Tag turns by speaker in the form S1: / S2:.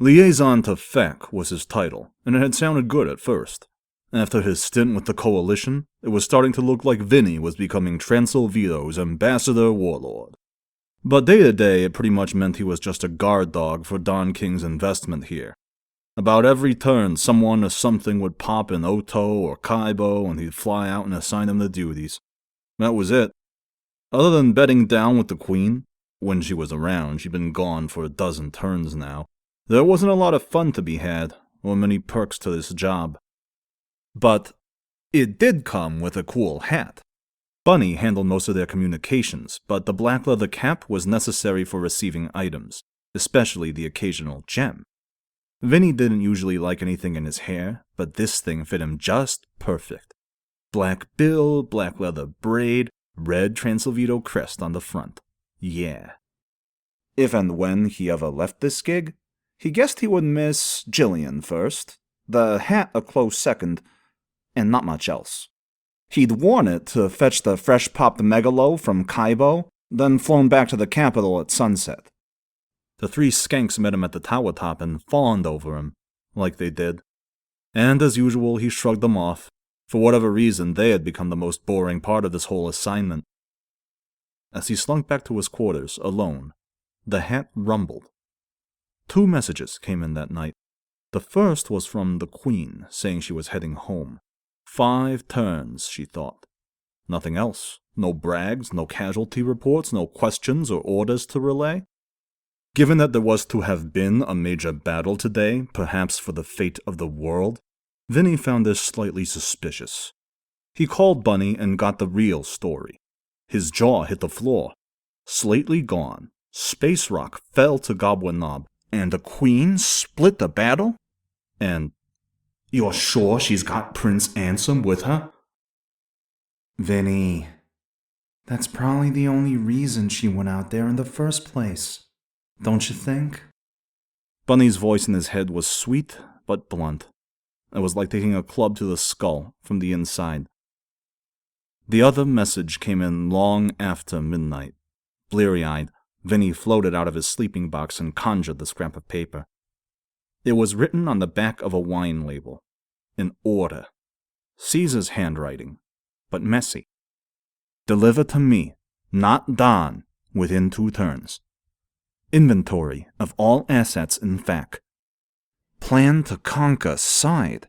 S1: Liaison to FAC was his title, and it had sounded good at first. After his stint with the Coalition, it was starting to look like Vinny was becoming Transylvito's ambassador warlord. But day to day, it pretty much meant he was just a guard dog for Don King's investment here. About every turn, someone or something would pop in Oto or Kaibo, and he'd fly out and assign him the duties. That was it. Other than bedding down with the Queen, when she was around, she'd been gone for a dozen turns now, there wasn't a lot of fun to be had, or many perks to this job. But it did come with a cool hat. Bunny handled most of their communications, but the black leather cap was necessary for receiving items, especially the occasional gem. Vinny didn't usually like anything in his hair, but this thing fit him just perfect. Black bill, black leather braid, red Transylvito crest on the front. Yeah. If and when he ever left this gig, he guessed he would miss Jillian first, the hat a close second, and not much else. He'd worn it to fetch the fresh-popped megalo from Kaibo, then flown back to the capital at sunset. The three skanks met him at the tower top and fawned over him, like they did. And as usual, he shrugged them off. For whatever reason, they had become the most boring part of this whole assignment. As he slunk back to his quarters, alone, the hat rumbled. 2 messages came in that night. The first was from the Queen, saying she was heading home. 5 turns, she thought. Nothing else. No brags, no casualty reports, no questions or orders to relay. Given that there was to have been a major battle today, perhaps for the fate of the world, Vinny found this slightly suspicious. He called Bunny and got the real story. His jaw hit the floor. Slately gone, Space Rock fell to Goblin Knob, and the Queen split the battle? And you're sure she's got Prince Ansem with her?
S2: Vinny, that's probably the only reason she went out there in the first place. Don't you think?
S1: Bunny's voice in his head was sweet but blunt. It was like taking a club to the skull from the inside. The other message came in long after midnight. Bleary-eyed, Vinny floated out of his sleeping box and conjured the scrap of paper. It was written on the back of a wine label. An order. Caesar's handwriting, but messy. Deliver to me, not Don, within 2 turns. Inventory of all assets in FAC. Plan to conquer side.